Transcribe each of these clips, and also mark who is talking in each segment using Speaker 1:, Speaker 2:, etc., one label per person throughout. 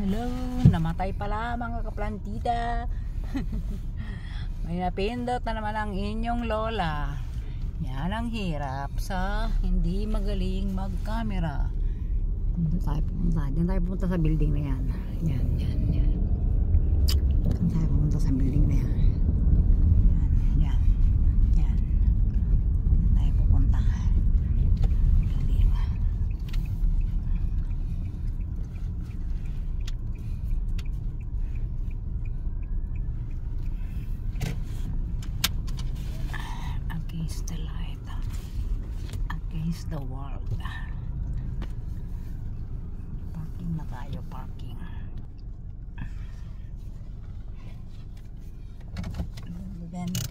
Speaker 1: Hello, namatay pala mga kaplantita. May napindot na naman ang inyong lola. Yan ang hirap sa hindi magaling mag-camera. Diyan tayo pumunta sa building na yan. Yan. Diyan tayo pumunta sa building na yan. Yan. Diyan tayo pupunta. Against the light, against the world. Parking na tayo, parking.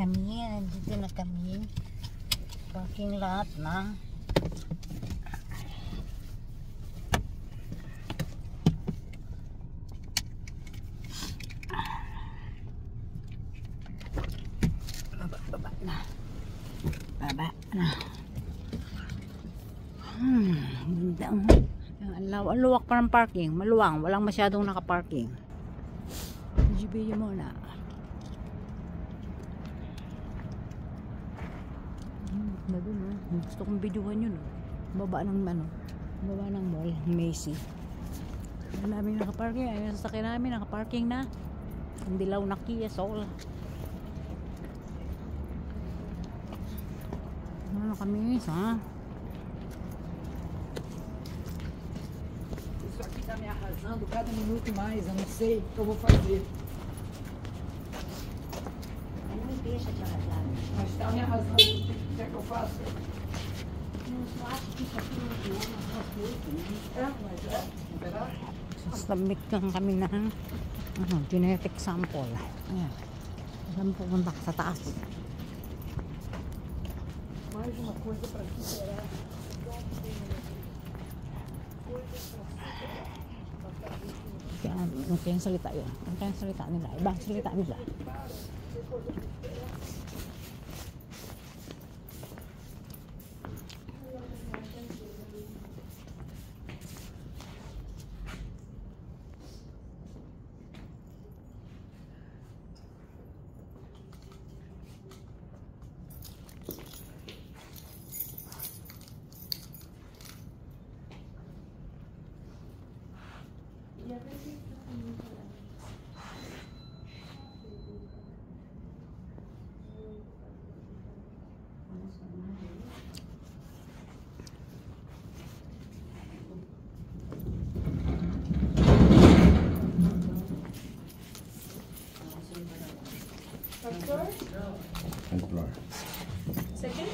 Speaker 1: Nandito na kami. Parking lot na. Baba na. Ang luwak pa ng parking. Maluwang. Walang masyadong nakaparking. Video muna. Gusto kong videohan yun. Baba ng mall. Macy. Ang daming nakaparking. Ayun sa sasakyan namin. Nakaparking na. Ang dilaw na Kia Soul. Ano kami sa?
Speaker 2: Isso aqui tá me arrasando cada minuto mais. Eu não sei o que eu vou fazer.
Speaker 1: Ano may deixa de arrasar?
Speaker 2: Mas tá me arrasando. O que quer que eu faça?
Speaker 1: Eu acho que isso aqui não é uma coisa, né?
Speaker 2: É, mas é. Será?
Speaker 1: Submit lang kami ng genetic sample. Ayan. Alam pupunta sa taas.
Speaker 2: Mais uma coisa para superar.
Speaker 1: Kaya yung salita yun. Yung salita nila. Ibang salita nila.
Speaker 3: Second floor.
Speaker 4: Second?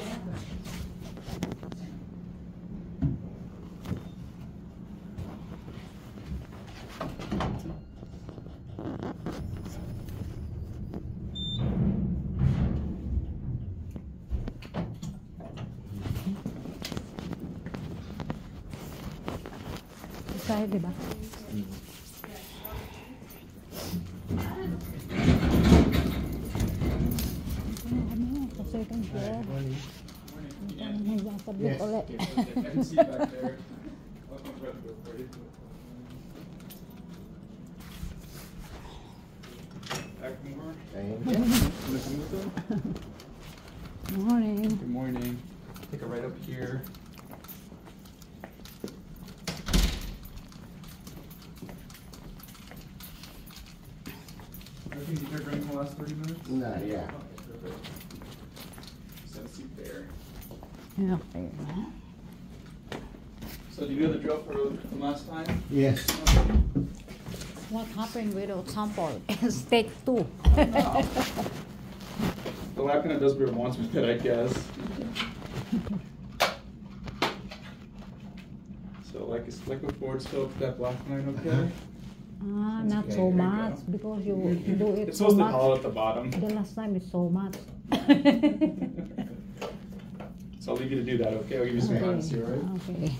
Speaker 1: Kaya diba? Second floor. Sabit ulit. Morning.
Speaker 5: Good morning. Take a right up here. Everything you heard during the last 30 minutes?
Speaker 3: No, yeah.
Speaker 5: Okay, perfect. Just have a seat there.
Speaker 1: Okay.
Speaker 5: So do you know the drill for from last time?
Speaker 3: Yes.
Speaker 1: What happened with the sample? It's take 2.
Speaker 5: The lab kind of does what it wants with it, I guess. So like before, it's filled with that black line, okay?
Speaker 1: Not
Speaker 3: Okay,
Speaker 1: so
Speaker 3: there you
Speaker 1: much because you do it
Speaker 5: It's
Speaker 1: so
Speaker 5: supposed to
Speaker 1: much.
Speaker 5: hollow at the bottom.
Speaker 1: The last time is so much.
Speaker 5: So I'll leave you to do that, okay? I'll give you some time to see, all right?
Speaker 1: Okay.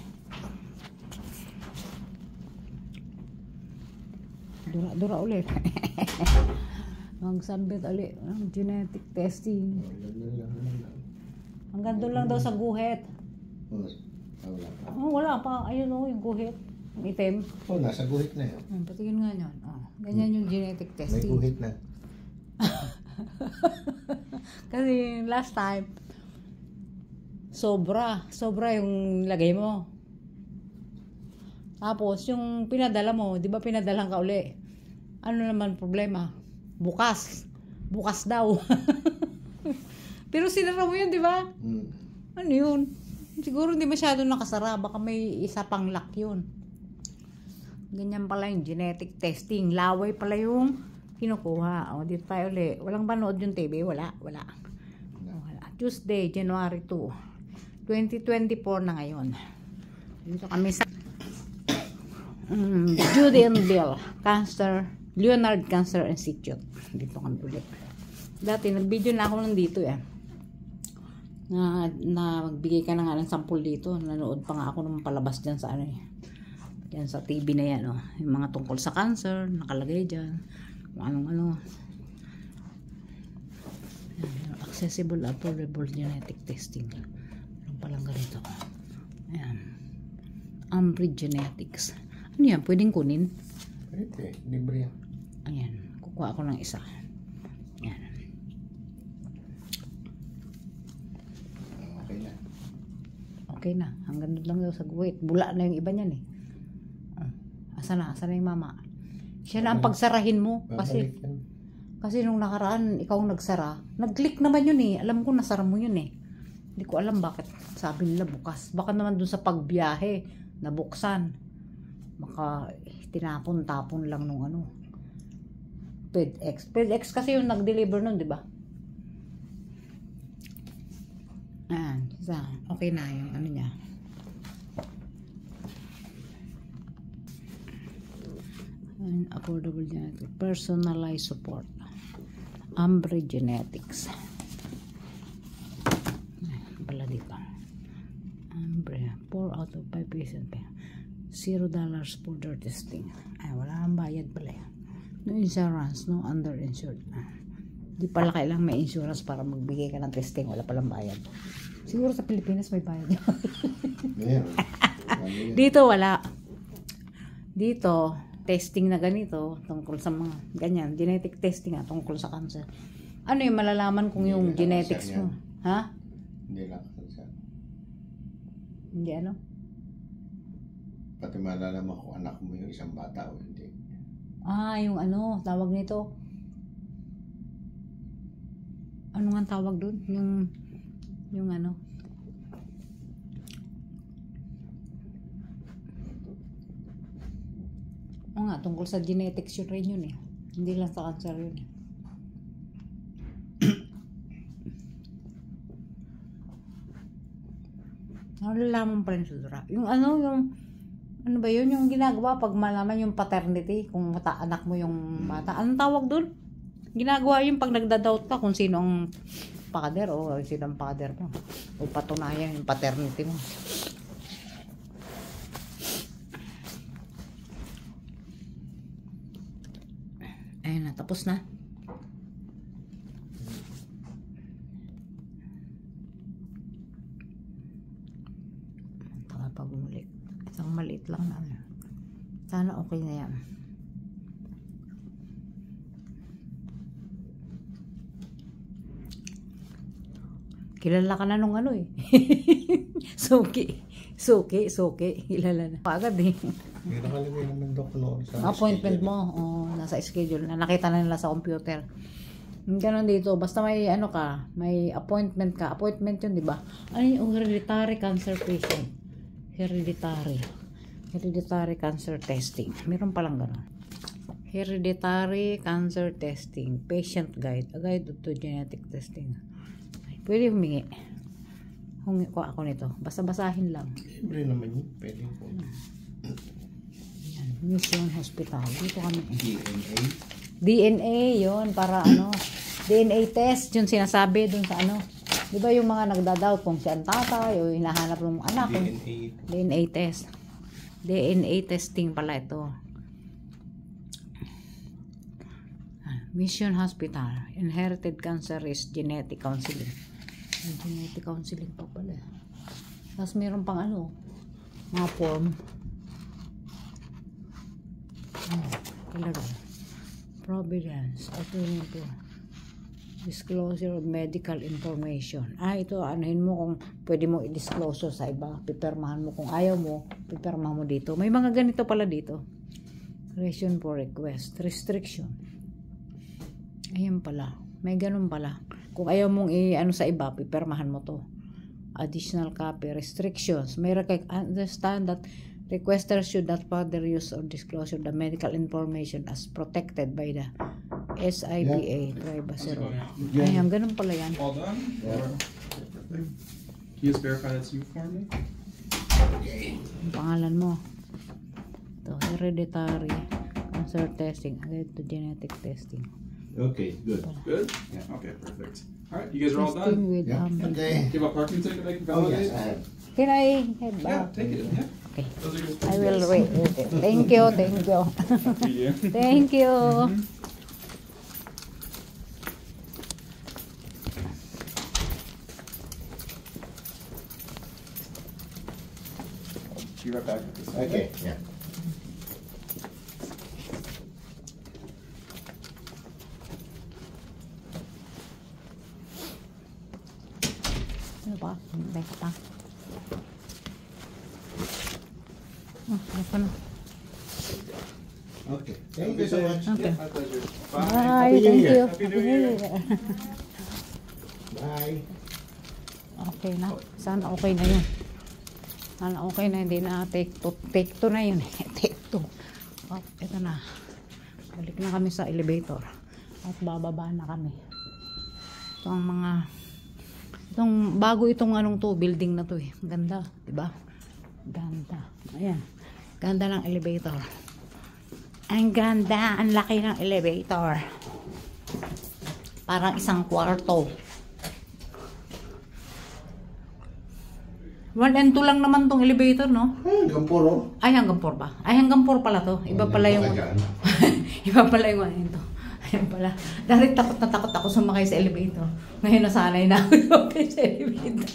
Speaker 1: Dura ulit. Magsambit ulit ng genetic testing. Hanggang doon lang daw sa guhit.
Speaker 3: Wala pa.
Speaker 1: Oh, wala pa. Ayun o, yung guhit. Ang itim.
Speaker 3: Oh, nasa guhit na yun.
Speaker 1: Patingin nga yan. Ganyan yung genetic
Speaker 3: May
Speaker 1: testing.
Speaker 3: guhit na.
Speaker 1: Kasi last time, sobra yung lagay mo. Tapos, yung pinadala mo, di ba pinadalang ka uli? Ano naman problema? Bukas daw. Pero sinara mo yun, di ba? Ano yun? Siguro hindi masyado nakasara. Baka may isa pang lock yun. Ganyan pala yung genetic testing. Laway pala yung kinukuha. O, dito tayo ulit. Walang panood yung TV? Wala. Tuesday, January 2. 2024 na ngayon. Dito kami sa Judy and Bill Cancer, Leonard Cancer Institute. Dito kami ulit. Dati, nag-video na ako nandito na magbigay ka na nga ng sample dito. Nanood pa nga ako nung palabas dyan sa dyan sa TV na yan, yung mga tungkol sa cancer, nakalagay dyan. Kung anong accessible, affordable genetic testing. Ano palang ganito. Ayan. Ambry Genetics. Ano yan? Pwedeng kunin?
Speaker 3: Pwede, libre yan.
Speaker 1: Ayan. Kukuha ako ng isa. Ayan. Okay na. Hanggang doon lang daw sa guhit. Bula na yung iba niyan eh. Asa na yung mama? Siya na ang pagsarahin mo. Kasi nung nakaraan, ikaw nagsara. Nag-click naman yun eh. Alam ko nasara mo yun eh. Hindi ko alam bakit sabi nila bukas. Baka naman doon sa pagbiyahe, nabuksan. Baka tinapon-tapon lang nung FedEx. FedEx kasi yung nag-deliver nun, di ba? Okay na yung niya. Affordable genetic, personalized support. Ambry Genetics. Pala dito. Ambry, 4 out of 5 patient. $0 for their testing. Ay, wala nang bayad pala. No insurance, no underinsured. Di pala kailangan may insurance para magbigay ka ng testing. Wala palang bayad. Siguro sa Pilipinas may bayad. Dito wala. Dito, testing na ganito tungkol sa mga ganyan. Genetic testing tungkol sa cancer. Ano yung malalaman kung yung genetics mo? Ha?
Speaker 3: Hindi lang cancer.
Speaker 1: Hindi ano?
Speaker 3: Pati malalaman kung anak mo yung isang bata o hindi.
Speaker 1: Yung tawag nito. Ano nga tawag doon? Yung ano? O nga, tungkol sa genetics yun rin yun eh. Hindi lang sa cancer yun eh. Nalalaman pa rin sudra. Yung ano ba yun? Yung ginagawa pag malaman yung paternity, kung anak mo yung bata. Anong tawag doon? Ginagawa yung pag nagda-doubt ka kung sino ang father o sino ang father mo. O patunayan yung paternity mo. Ayun na, tapos na. Pag-umulit. Isang maliit lang na. Sana okay na yan. Kilala ka na nung eh. Suki. Kilala na. Pagad eh.
Speaker 3: May nakalagay naman doon sa
Speaker 1: appointment mo. Nasa schedule na. Nakita na nila sa computer. Ganon dito. Basta may may appointment ka. Appointment yun, di ba? Ano yung hereditary cancer patient? Hereditary cancer testing. Meron palang ganon. Hereditary cancer testing. Patient guide. A guide to genetic testing. Pwede humingi. Humingi ko ako nito. Basta basahin lang.
Speaker 3: Libre naman yun. Pwede po.
Speaker 1: Mission Hospital. Dito kami.
Speaker 3: DNA.
Speaker 1: DNA yon para DNA test yung sinasabi dun sa di ba yung mga nagda-doubt kung siya ang tatay o hinahanap ng anak. DNA test. DNA testing pala ito. Mission Hospital. Inherited cancer is genetic counseling. Genetic counseling pa pala. Tapos meron pang mga form. Ilagay. Providence. Ito yun ito. Disclosure of medical information. Ito, anuhin mo kung pwede mo i-disclosure sa iba. Pipirmahan mo. Kung ayaw mo, pipirmahan mo dito. May mga ganito pala dito. Reason for request. Restriction. Ayan pala. May ganun pala. Kung ayaw mong i-ano sa iba, pipirmahan mo to. Additional copy. Restrictions. May understand that requesters should not further use or disclosure the medical information as protected by the SIPA privacy rule. Ayan, ganun pala yan.
Speaker 5: All done? Or- Can you just verify that's you for me?
Speaker 1: Ang pangalan mo. Ito, hereditary cancer testing. Ito, genetic testing.
Speaker 3: Okay, good.
Speaker 5: Good?
Speaker 3: Yeah.
Speaker 5: Okay, perfect. All right, you guys are all
Speaker 1: Testing
Speaker 5: done?
Speaker 1: with
Speaker 3: Yeah. Okay.
Speaker 5: Do you have a parking ticket I can
Speaker 3: Oh,
Speaker 5: validate?
Speaker 3: yes, I have.
Speaker 1: Can I head
Speaker 5: Yeah,
Speaker 1: back?
Speaker 5: take it. Yeah.
Speaker 1: Okay.
Speaker 5: Those are your
Speaker 1: I will wait. Thank you, thank you.
Speaker 5: See you.
Speaker 1: Thank you.
Speaker 5: Be right back.
Speaker 3: Okay, yeah.
Speaker 1: Ano ba? Hintay ka pa. Ano pa na?
Speaker 3: Okay. Thank you so much.
Speaker 1: Okay.
Speaker 5: My pleasure.
Speaker 1: Bye.
Speaker 3: Happy New
Speaker 1: Thank
Speaker 3: Year.
Speaker 1: you.
Speaker 5: Happy New Year.
Speaker 3: Bye.
Speaker 1: Okay na. Sana okay na yun. Sana okay na. Hindi na take two. Take two na yun. Take two. Oh, ito na. Balik na kami sa elevator. At bababa na kami. Ito ang mga... bago itong anong to, building na to eh. Ganda. Diba? Ganda. Ayan. Ganda ng elevator. Ang ganda. Ang laki ng elevator. Parang isang kwarto. 1 and 2 lang naman tong elevator, no?
Speaker 3: Hanggang puro.
Speaker 1: Ay, hanggang 4 ba? Ay, hanggang 4 pala to. Iba pala yung... Iba pala yung ano ito. Ayan pala. Dahil takot na takot ako sumakay sa elevator. Ngayon nasanay na ako sumakay sa elevator.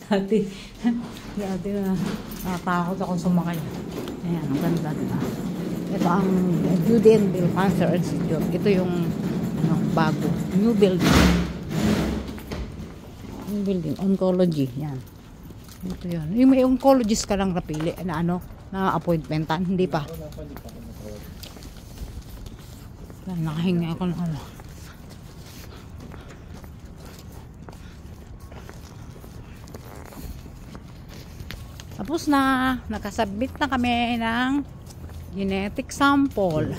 Speaker 1: Dati na natakot ako sumakay. Ayan, ang ganda, diba? Ito ang Judeanville Cancer Institute. Ito yung ano, bago. New building. New building. Oncology. Yan. Ito yun. Yung may oncologist ka lang napili na ano, na appointmentan. Hindi pa. Nakahinga ako ng ano. Tapos na. Nakasubmit na kami ng genetic sample.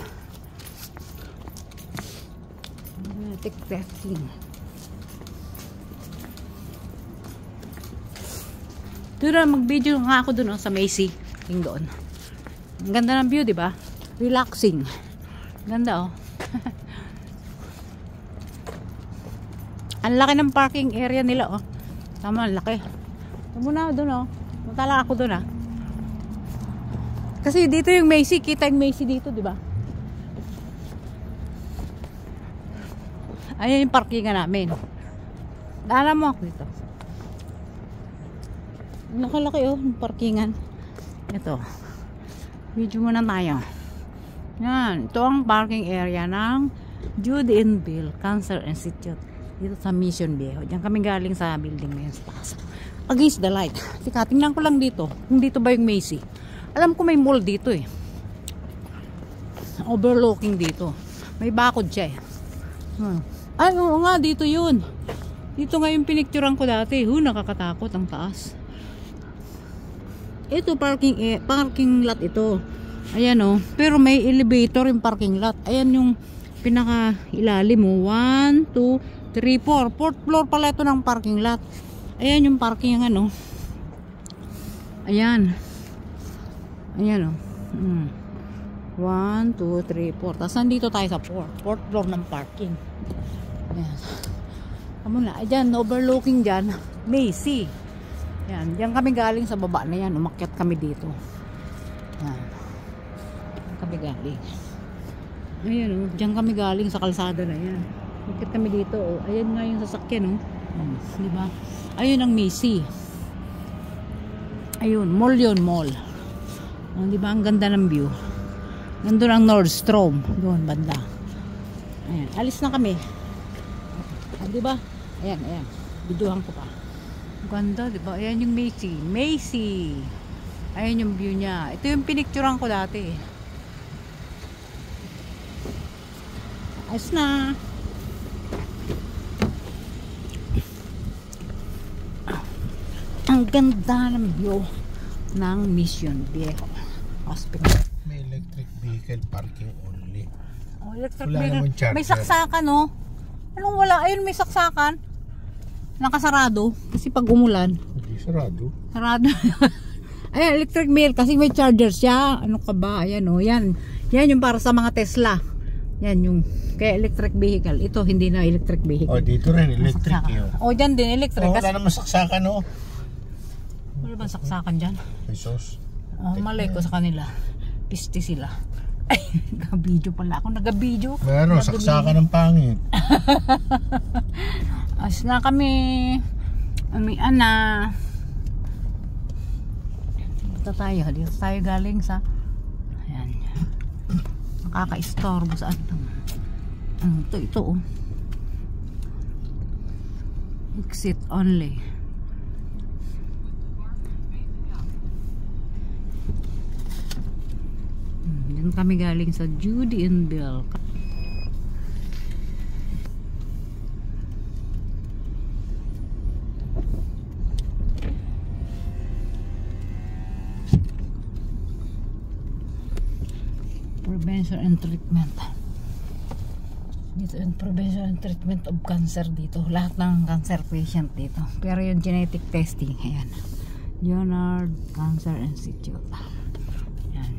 Speaker 1: Genetic testing. Doon mag-video nga ako doon sa Macy. Yung doon. Ang ganda ng view, di ba? Relaxing. Ganda oh. Ang laki ng parking area nila oh. Tama, ang laki. Tama na doon oh. Punta lang ako doon ah. Kasi dito yung Macy, kita yung Macy dito, di ba? Ayun yung parkingan namin. Daanan mo ako dito. Nakalaki oh, yung parkingan. Ito. Video muna tayo. Yan, ito ang parking area ng Judeanville Cancer Institute dito sa Mission Viejo. Diyan kami galing sa building na yun sa taas. Against the light. Tika, tingnan ko lang dito. Kung dito ba yung Macy. Alam ko may mall dito eh. Overlooking dito. May bakod siya eh. Ay, oo nga, dito yun. Dito nga yung pinicturean ko dati. Nakakatakot ang taas. Ito parking lot ito. Ayan oh. Pero may elevator yung parking lot. Ayan yung pinaka ilalim mo. 1, 2, 3, 4. 4th floor pala ito ng parking lot. Ayan yung parking yung ano. Ayan. Ayan oh. 1, 2, 3, 4. Tapos nandito tayo sa 4th floor ng parking. Ayan. Kamu na. Ayan, overlooking dyan. Macy. Yan, diyan kami galing sa baba na yan. Umakyat kami dito. Yan. Diyan kami galing. Ayan o, diyan kami galing sa kalsada na yan. Umakyat kami dito o. Ayan nga yung sasakyan o. Diba? Ayun ang Macy. Ayun, mall yun, mall. Diba? Ang ganda ng view. Nandun ang Nordstrom. Doon, banda. Ayan, alis na kami. Ah, diba? Ayan, ayan. Biduhan ko pa. Ganda, diba? Ayan yung Macy. Macy! Ayan yung view niya. Ito yung pinicturean ko dati. Alis na! Ang ganda ng view ng Mission Viejo Hospital.
Speaker 3: May electric vehicle parking only.
Speaker 1: Oh, electric
Speaker 3: Wala
Speaker 1: vehicle.
Speaker 3: namang charger.
Speaker 1: May saksakan, no? Anong wala? Ayun, may saksakan. Nakasarado. Kasi pag umulan,
Speaker 3: Hindi sarado.
Speaker 1: sarado. Ayan, electric vehicle. Kasi may charger siya. Ano ka ba? Ayan, oh. Yan. Yan yung para sa mga Tesla. Yan yung kaya electric vehicle. Ito, hindi na electric vehicle.
Speaker 3: Oh, dito rin electric
Speaker 1: Saksakan.
Speaker 3: yun.
Speaker 1: Oh, dyan din electric.
Speaker 3: Oh,
Speaker 1: Kasi,
Speaker 3: wala namang saksakan, oh.
Speaker 1: wala bang saksakan dyan?
Speaker 3: Pesos.
Speaker 1: Oh, malay ko sa kanila. Piste sila. Ay, nag-video pala ako. Nag-video.
Speaker 3: Meron, saksakan ng pangit.
Speaker 1: As na kami. Umian na. Dito tayo. Dito tayo galing sa ayan. Nakaka-istorbo sa ano. Ito oh. Exit only. Yan kami galing sa Judy and Bill. Prevention and treatment. Dito yung prevention and treatment of cancer dito. Lahat ng cancer patient dito. Pero yung genetic testing, ayan. Leonard Cancer Institute. Ayan.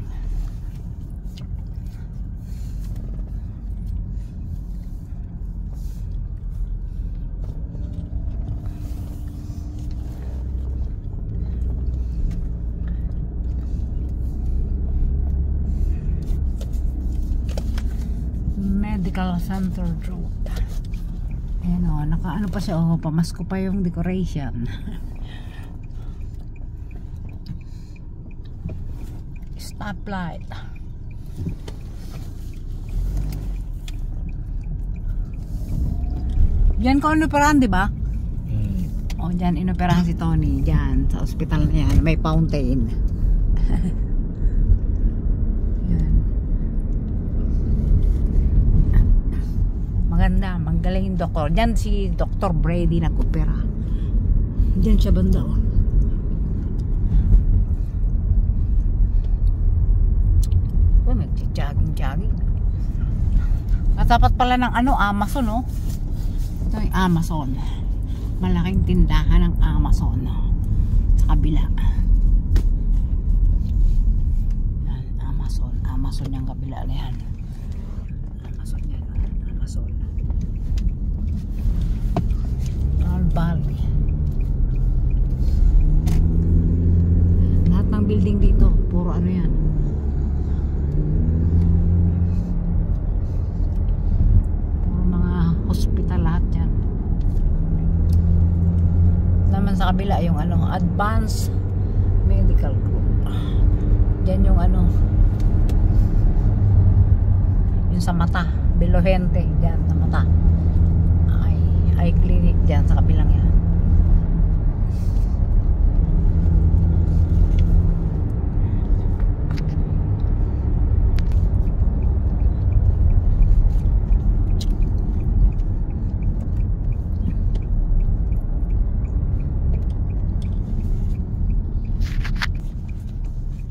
Speaker 1: Medical Center Road. Ayan o, nakaano pa siya o, pamasko pa yung decoration. Stoplight. Diyan ko inoperahan, di ba? O, diyan inoperahan si Tony. Diyan, sa ospital na yan. May fountain. Maganda, magaling yung doktor. Diyan si Dr. Brady nag-opera. Diyan siya banda oh. Oh, nag-jogging. At dapat pala ng ano, Amazon oh. Ito yung Amazon. Malaking tindahan ng Amazon oh. Sa kabila. Yan, Amazon yung kabila na yan. Amazon yan. Amazon. Valley. Lahat ng building dito puro ano yan, puro mga hospital lahat yan. Naman sa kabila yung ano, Advanced Medical Group. Diyan yung ano, yung sa mata, Belohente diyan sa mata. Eye clinic dyan sa kabilang yan.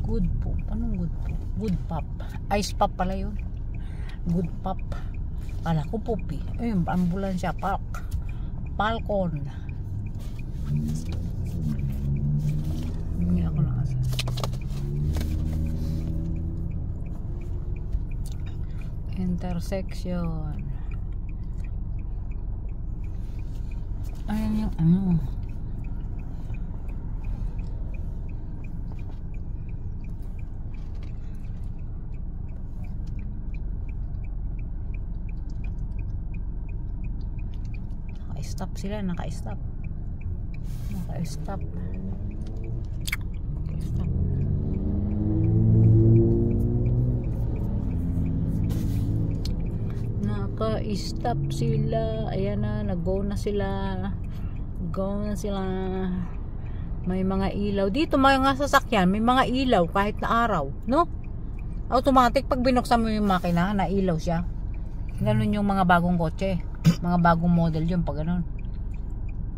Speaker 1: Good pop. Anong good pop? Good pop. Ice pop pala yun. Good pop. Kala ko popi. Ayun, ambulansya park. Falcon. Hindi ako nakasa. Intersection. Ayan yung ano. Naka-stop sila, naka-stop. Naka-stop. Naka-stop. Naka-stop sila. Ayan na, nag-go na sila. Go na sila. May mga ilaw. Dito mga sasakyan, may mga ilaw kahit na araw. No? Automatic pag binuksan mo yung makina, na ilaw siya. Ganun yung mga bagong kotse. Mga bagong model yun pag ganun.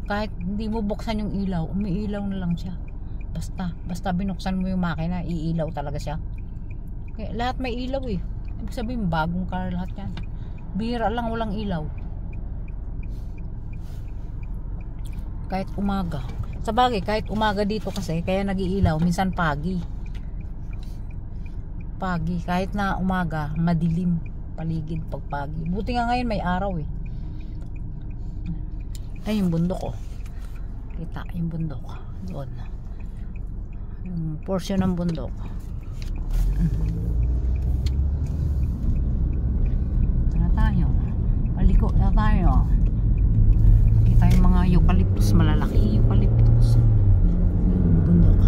Speaker 1: Kahit hindi mo buksan yung ilaw, umiilaw na lang siya. Basta binuksan mo yung makina, iilaw talaga siya. Kaya lahat may ilaw eh. Ibig sabihin, bagong car lahat yan. Bihira lang walang ilaw. Kahit umaga. Sabagay, kahit umaga dito kasi, kaya nag-iilaw, minsan pagi. Kahit na umaga, madilim paligid pag pagi. Buti nga ngayon may araw eh. Ay, yung bundok oh. Kita, yung bundok. Doon. Yung portion ng bundok. Tara tayo. Paliko na tayo. Kita yung mga eucalyptus, malalaki eucalyptus. Yung bundok.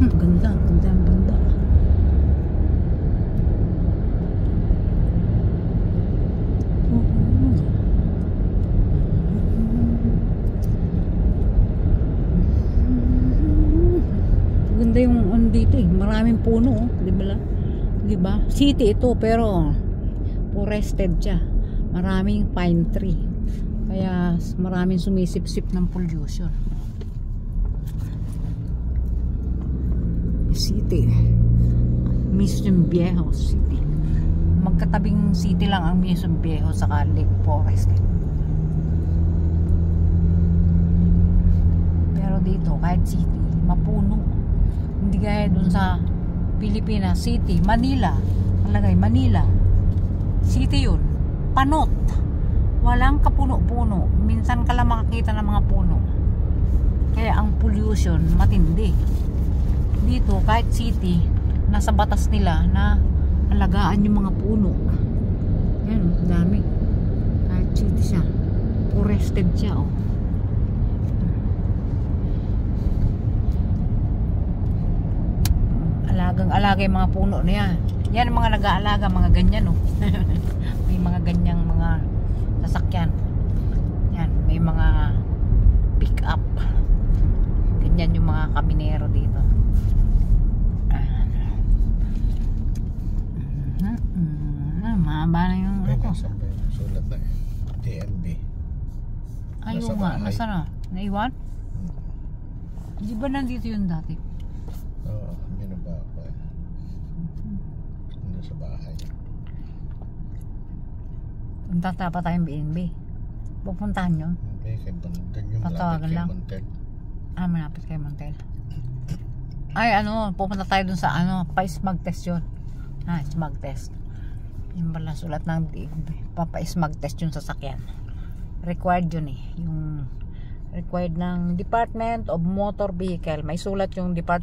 Speaker 1: Ganda ang banda. Ganda yung ano dito eh. Maraming puno oh. Di ba? City ito pero forested siya. Maraming pine tree. Kaya maraming sumisip-sip ng pollution. City. Mission Viejo City. Magkatabing city lang ang Mission Viejo sa Lake Forest. Pero dito, kahit city, mapuno. Hindi gaya dun sa Pilipinas City, Manila. Palagay, Manila. City yun. Panot. Walang kapuno-puno. Minsan ka lang makakita ng mga puno. Kaya ang pollution matindi. Dito kahit city, nasa batas nila na alagaan yung mga puno. Yan, dami. Kahit city siya, forested siya oh. Alagang-alaga yung mga puno na yan. Yan ang mga nag-aalaga, mga ganyan oh. May mga ganyang mga sasakyan. Yan, may mga pick up. Ganyan yung mga kaminero dito. Mahaba na yung ako.
Speaker 3: Sulat na TNB.
Speaker 1: Ayun nga, nasa na? Naiwan? Di ba nandito yun dati?
Speaker 3: Oo, binaba ko eh. Hindi sa bahay.
Speaker 1: Punta pa tayong BNB. Pupuntahan nyo?
Speaker 3: Hindi, kay Montel yung
Speaker 1: Patawagan
Speaker 3: malapit kay
Speaker 1: lang.
Speaker 3: Montel.
Speaker 1: Malapit kay Montel. Ay, pupunta tayo dun sa pa-smog test yun. Smog test. Yung pala sulat ng papa-smog test yung sasakyan. Required yun eh. Yung required ng Department of Motor Vehicle. May sulat yung Department